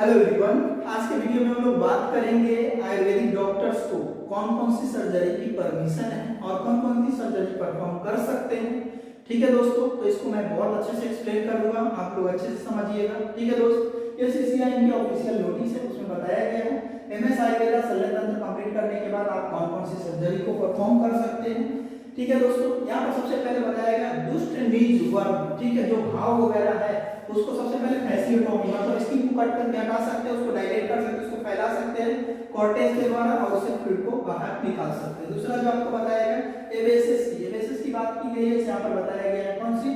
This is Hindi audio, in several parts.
हेलो एवरीवन, आज के वीडियो में हम लोग बात करेंगे आयुर्वेदिक डॉक्टर्स को कौन कौन सी सर्जरी की परमिशन है और कौन कौन सी सर्जरी परफॉर्म कर सकते हैं। ठीक है दोस्तों, तो इसको मैं बहुत अच्छे से एक्सप्लेन करूंगा, आप लोग अच्छे से समझिएगा। ठीक है दोस्त, ये सीसीआईएम की ऑफिशियल नोटिस है, उसमें बताया गया है एमएस आयुर्वेदा शल्य तंत्र कंप्लीट करने के बाद आप कौन कौन सी सर्जरी को परफॉर्म कर सकते हैं। ठीक है दोस्तों, यहाँ पर सबसे पहले बताया गया दुष्ट नीज वर्म, ठीक है, जो घाव वगैरह है उसको सबसे पहले फैसियोटोमी मतलब स्किन को कट करके हटा सकते हैं, उसको डायलेट कर सकते हैं, उसको फैला सकते हैं कॉर्टेज के द्वारा और उससे फ्लूइड को बाहर निकाल सकते हैं। दूसरा जो आपको बताया गया एवेसिस की बात की गई है, यहाँ पर बताया गया है कौन सी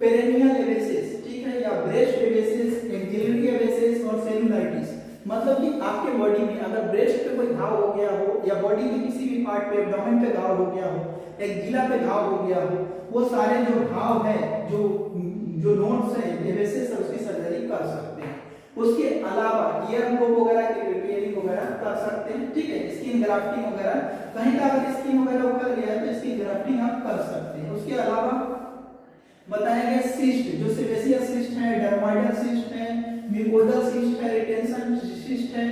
पेरेनियल एवेसिस, ठीक है, या ब्रेस्ट एवेसिस, एक्सिलरी एवेसिस और सेलुलाइटिस। मतलब कि आपके बॉडी में अगर ब्रेस्ट पे कोई घाव हो गया हो या बॉडी के किसी भी पार्ट पे एब्डोमेन पे घाव हो गया हो, एक जिला पे घाव हो गया हो, वो सारे जो घाव है जो नोड्स है एवेसिस है उसकी सर्जरी कर सकते हैं। उसके अलावा ईयर ग्रोथ वगैरह की रिपेयरिंग वगैरह कर सकते हैं। ठीक है, स्किन ग्राफ्टिंग वगैरह कहीं का अगर स्किन वगैरह उखड़ गया है तो इसकी ग्राफ्टिंग आप कर सकते हैं। उसके अलावा बताया गया सिस्ट, जो सेबेसियस सिस्ट है, डर्माइडल सिस्ट है, म्यूकोडल सिस्ट है, रिटेंशन सिस्ट है,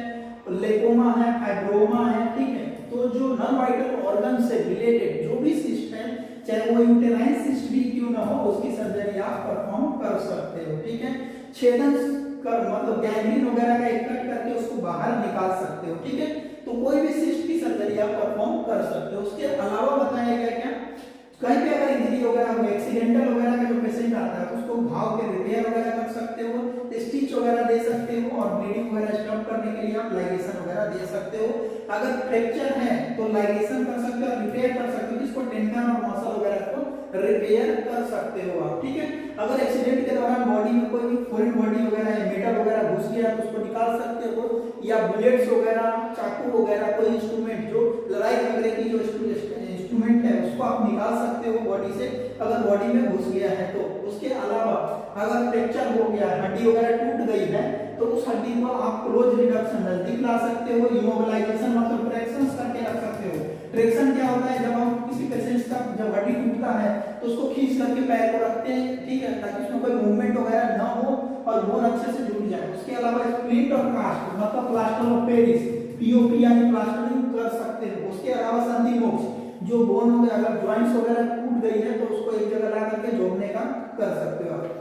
लेकोमा है, फाइब्रोमा है। ठीक है, तो जो नॉन वाइटल ऑर्गन से रिलेटेड जो भी सिस्ट है, चाहे वो यूटेराइन सिस्ट भी क्यों ना हो, उसकी सर्जरी आप परफॉर्म कर सकते हो। ठीक है, छेदन कर मतलब गैंग्रीन वगैरह का इकट्ठ करके उसको बाहर निकाल सकते हो। ठीक है, तो कोई भी सिस्ट की सर्जरी आप परफॉर्म कर सकते हो। उसके अलावा बताया गया क्या कहीं पे अगर इंजरी वगैरह हो, एक्सीडेंटल वगैरह का जो पेशेंट आता है उसको घाव के रिपेयर वगैरह कर सकते हो, स्टिच वगैरह दे सकते हो और ब्लीडिंग वगैरह स्टॉप करने के लिए आप लाइगेशन वगैरह दे सकते हो। अगर फ्रैक्चर है तो लाइगेशन कर सकते हो और रिपेयर कर सकते हो, जिसको टेंडन और मसल वगैरह को रिपेयर कर सकते हो आप। ठीक है, अगर एक्सीडेंट के दौरान बॉडी में कोई फॉरेन बॉडी वगैरह है, मेटल वगैरह घुस गया तो उसको निकाल सकते हो, या बुलेट्स वगैरह, चाकू वगैरह, कोई इंस्ट्रूमेंट जो लड़ाई झगड़े की जो इंस्ट्रूमेंट है उसको आप निकाल सकते हो बॉडी से अगर बॉडी में घुस गया है तो। उसके अलावा अगर फ्रैक्चर हो गया, हड्डी वगैरह टूट गई है तो उस हड्डी को आप क्लोज रिडक्शन नजदीक ला सकते हो, इमोबिलाइजेशन मतलब ट्रैक्शंस करके रख सकते हो। ट्रैक्शन क्या होता है, जब हम किसी पेशेंट का जब हड्डी टूटता है तो उसको खींच करके पैर को रखते हैं, ठीक है, ताकि उसमें कोई मूवमेंट वगैरह ना हो और बोन अच्छे से जुड़ जाए। उसके अलावा स्प्लिंट और कास्ट मतलब प्लास्टर ऑफ पेरिस, पीओपी यानी प्लास्टरिंग कर सकते हो। उसके अलावा संधि मोक्ष, जो बोन वगैरह अगर जॉइंट्स वगैरह टूट गई है तो उसको एक जगह ला करके जोड़ने का कर सकते हो आप।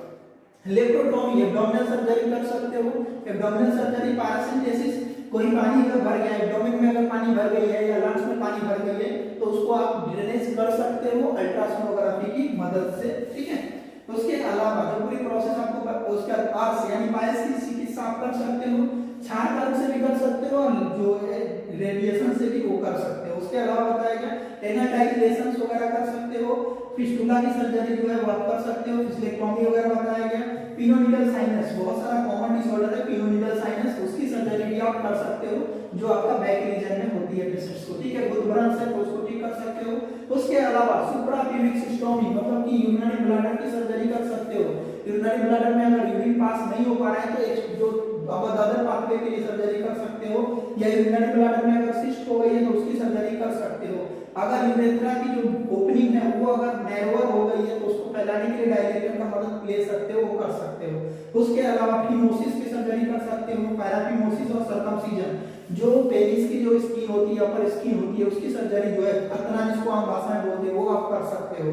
लेप्रोटोमी एब्डोमिनल सर्जरी कर सकते हो। एब्डोमिनल सर्जरी पैरासिंथेसिस, कोई पानी अगर भर गया है एब्डोमेन में, अगर पानी भर गई है या लंग्स में पानी भर गई है तो उसको आप ड्रेनेज कर सकते हो अल्ट्रासोनोग्राफी की मदद से। ठीक है, तो उसके अलावा जो पूरी प्रोसेस आपको उसके आर्स यानी पायस की चिकित्सा आप कर सकते हो, छार कर्म से भी कर सकते हो और जो है रेडिएशन से भी वो कर सकते हो। उसके अलावा बताया गया एनाडाइलेशन वगैरह कर सकते हो, फिस्टुला की सर्जरी जो है वो आप कर सकते हो, फिस्टेक्टोमी वगैरह बताया गया। पिनोनिडल साइनस, बहुत सारा कॉमन डिसऑर्डर है पिनोनिडल साइनस, उसकी सर्जरी भी आप कर सकते हो जो आपका बैक रीजन में होती है पेशेंट्स को। ठीक है, गुदभ्रंश है तो उसको ठीक कर सकते हो। उसके अलावा सुप्राप्यूबिक सिस्टोमी मतलब कि यूरिनरी ब्लैडर की सर्जरी कर सकते हो। यूरिनरी ब्लैडर में अगर यूरिन पास नहीं हो पा रहा है तो एक जो अदर पाथवे के लिए सर्जरी कर सकते हो, या यूरिनरी ब्लैडर में अगर सिस्ट हो गई है तो उसकी सर्जरी कर सकते हो। अगर यूरेथ्रा की जो ओपनिंग है वो अगर नैरोअर हो गई है तो उसको फैलाने के लिए डायलेटर का मदद ले सकते हो, वो कर सकते हो। उसके अलावा फिमोसिस की सर्जरी कर सकते हो, पैराफिमोसिस और सर्कमसिजन, जो पेनिस की जो स्किन होती है, अपर स्किन होती है, उसकी सर्जरी जो है खतना जिसको हम भाषा में बोलते हैं वो आप कर सकते हो।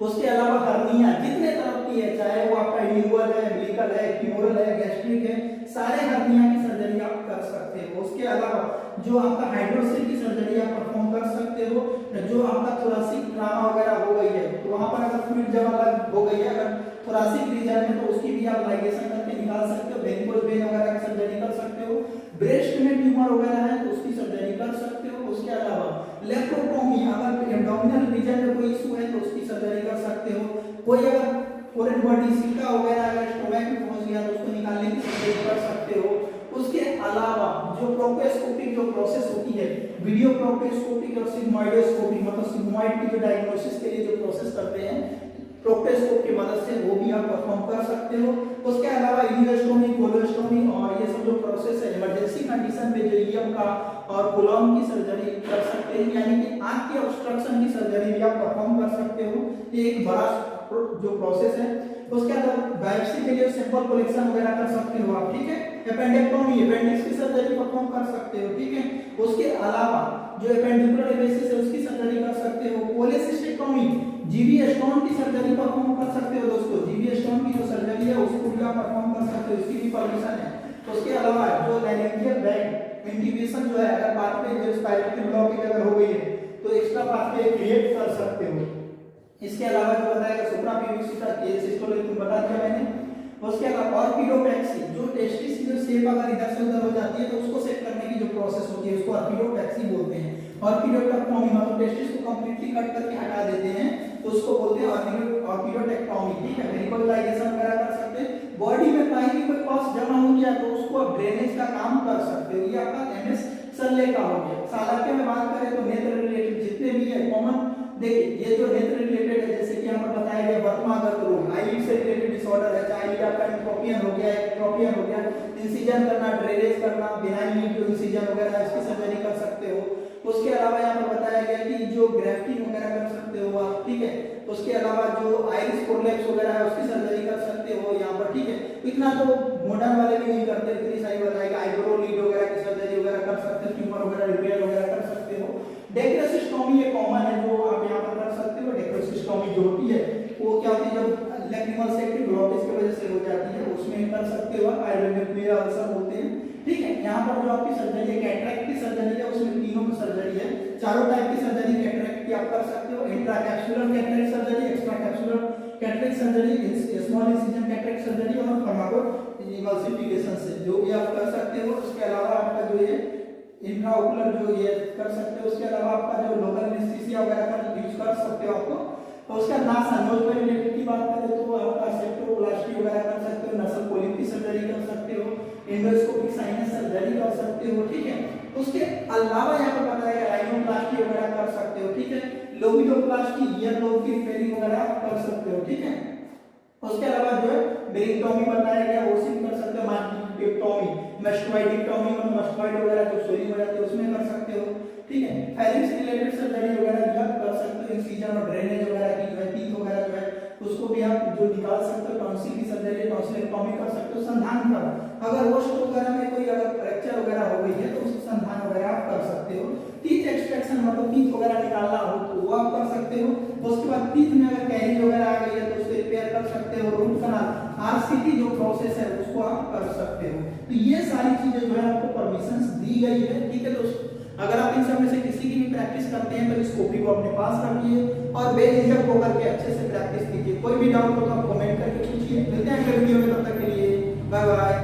उसके अलावा हर्निया जितने तरह की है, चाहे वो आपका इलिंगुअल है, अम्बिलिकल है, फीमोरल है, गैस्ट्रिक है, सारे हर्निया की सर्जरी आप कर सकते हो। उसके अलावा जो आपका हाइड्रोसिल की सर्जरी आप परफॉर्म कर सकते हो, जो आपका थोरासिक ट्रामा वगैरह हो गई है तो वहां पर अगर फ्लूइड जमा हो गई है अगर थोरासिक रीजन में तो उसकी भी आप लाइगेशन करके निकाल सकते हो, वेरिकोज वेन वगैरह की सर्जरी कर सकते हो। ब्रेस्ट में ट्यूमर वगैरह है तो उसकी सर्जरी कर सकते हो। उसके अलावा लेप्रोटोमी, अगर एब्डोमिनल रीजन में कोई इशू है तो उसकी सर्जरी कर सकते हो। कोई अगर फॉरेन बॉडी सिल्का वगैरह अगर स्टोमक में पहुंच गया तो उसको निकालने की सर्जरी कर सकते हो। उसके अलावा जो प्रोक्टोस्कोपिक जो प्रोसेस होती है, वीडियो प्रोक्टोस्कोपिक और सिग्मोइडोस्कोपी मतलब सिग्मोइड की जो डायग्नोसिस के लिए जो प्रोसेस करते हैं प्रोक्टोस्कोप की मदद से, वो भी आप परफॉर्म कर सकते हो। उसके अलावा इलियोस्टोमी, कोलोस्टोमी और ये सब जो प्रोसेस है इमरजेंसी कंडीशन पे जो ईएम का और कोलम की सर्जरी कर सकते हैं, यानी कि आंख के ऑब्स्ट्रक्शन की सर्जरी भी आप परफॉर्म कर सकते हो। ये एक बड़ा जो प्रोसेस है उसके बाद बायोप्सी के लिए सैंपल कलेक्शन वगैरह कर सकते हो आप, ठीक है। एपेंडेक्टोमी, अपेंडिक्स की सर्जरी परफॉर्म कर सकते हो, ठीक है। उसके अलावा जो एपेंडिकुलर एबेसिस है उसकी सर्जरी कर सकते हो। कोलेसिस्टेक्टोमी, जीवी स्टोन की सर्जरी परफॉर्म कर सकते हो दोस्तों। जीवी स्टोन की जो सर्जरी है उसको भी आप परफॉर्म कर सकते हो, इसकी भी परमिशन है। उसके अलावा जो लाइनेंजियल बैग इंटीग्रेशन जो है, अगर पाथवे जो स्पाइरल ब्लॉकेज अगर हो गई है तो एक्स्ट्रा पाथवे क्रिएट कर सकते हो। इसके अलावा जो बताएगा सुप्राप्यूबिक सिस्टोलेक्टोमी बता दिया मैंने। उसके अलावा ऑर्किडोप्लेक्सी, जो टेस्टिस की जो शेप अगर इधर से उधर हो जाती है तो उसको सेट करने की जो प्रोसेस होती है उसको ऑर्किडोप्लेक्सी बोलते हैं। ऑर्किडोटेक्टोमी मतलब टेस्टिस को कंप्लीटली कट करके हटा देते हैं तो उसको बोलते हैं ऑर्किडोटेक्टोमी, ठीक है। वेरिकोलाइजेशन वगैरह कर सकते हैं। बॉडी में कहीं भी कोई पस जमा हो गया तो उसको आप ड्रेनेज का काम कर सकते हो। ये आपका एमएस सल्ले का हो गया। सालाके में बात करें तो नेत्र रिलेटेड जितने भी है कॉमन, देखिए ये जो नेत्र रिलेटेड है जैसे कि यहाँ पर बताया गया वर्तमागत रोग, आईलिड से रिलेटेड डिसऑर्डर है, चाहे आईलिड आपका एंट्रोपियन हो गया, एक्ट्रोपियन हो गया, इंसिजन करना, ड्रेनेज करना, बिनाइन जो इंसिजन वगैरह है इसकी सर्जरी कर सकते हो। उसके अलावा यहाँ पर बताया गया कि जो ग्राफ्टिंग वगैरह कर सकते हो आप, ठीक है। उसके अलावा जो आइरिस कोलैप्स वगैरह है उसकी सर्जरी कर सकते हो यहाँ पर, ठीक है। इतना तो मॉडर्न वाले भी नहीं करते, इतनी सारी बताएगा। आईब्रो लीड वगैरह की सर्जरी वगैरह कर सकते हो, ट्यूमर वगैरह रिपेयर वगैरह कर सकते हो। डेक्रोसिस्टोमी ये कॉमन है जो आप यहाँ पर कर सकते हो। डेक्रोसिस्टोमी जो होती है वो क्या होती है, जब लैक्रिमल सेक्टिव ब्लॉकेज की वजह से हो जाती है उसमें कर सकते हो आप। आयुर्वेदिक अल्सर होते हैं, ठीक है। यहाँ पर जो आपकी सर्जरी है कैटरेक्ट की सर्जरी है, उसमें तीनों की सर्जरी है। चारों टाइप की सर्जरी कैटरेक्ट की आप कर सकते हो। Intracapsular cataract surgery, extra capsular cataract surgery, small incision cataract surgery और फार्माकोइमल्सिफिकेशन से जो भी आप कर सकते हो। उसके अलावा आपका जो ये इंट्राओकुलर जो ये कर सकते हो। उसके अलावा आपका जो लोकल एनेस्थीसिया वगैरह का यूज कर सकते हो आपको। तो उसका नासा नोज में रिलेटेड की बात करें तो आपका सेप्टोप्लास्टी वगैरह कर सकते हो, नसल कोलिन की सर्जरी कर सकते हो, एंडोस्कोपिक साइनस सर्जरी कर सकते हो, ठीक है। उसके अलावा यहाँ पर बताया गया राइनोप्लास्टी वगैरह कर सकते हो, ठीक है। लोबिडोप्लास्टी ईयर लोब की रिपेयरिंग वगैरह कर सकते हो, ठीक है। उसके अलावा जो है बेरिक्टोमी बताया गया वो सिर्फ कर सकते हो। मास्टिक्टोमी, मस्टोइडिक्टोमी मतलब मस्टोइड वगैरह जो स्वेलिंग हो जाती है उसमें कर सकते हो, ठीक है। फेरिंग्स रिलेटेड सर्जरी वगैरह भी आप कर सकते हो। इंसिजन और ड्रेनेज वगैरह की जो है टीथ वगैरह जो है उसको भी आप जो निकाल सकते हो। टॉन्सिल की सर्जरी, टॉन्सिलेक्टोमी कर सकते हो। संधान का अगर वोस्ट वगैरह में कोई अगर फ्रैक्चर वगैरह हो गई है तो उसका संधान वगैरह आप कर सकते हो। टीथ एक्सट्रैक्शन मतलब टीथ वगैरह निकालना हो तो वो आप कर सकते हो। उसके बाद टीथ में अगर कैरी वगैरह आ गई है तो उसको रिपेयर कर सकते हो। रूट कनाल, आरसीटी जो प्रोसेस है उसको आप कर सकते हो। तो ये सारी चीजें जो है आपको परमिशंस दी गई है, ठीक है दोस्तों। अगर आप इन सब में से किसी की भी प्रैक्टिस करते हैं तो इस कॉपी को अपने पास रखिए और बेझिझक होकर के अच्छे से प्रैक्टिस कीजिए। कोई भी डाउट हो तो आप कमेंट करके पूछिए। मिलते हैं अगले वीडियो में, तब तक के लिए बाय बाय।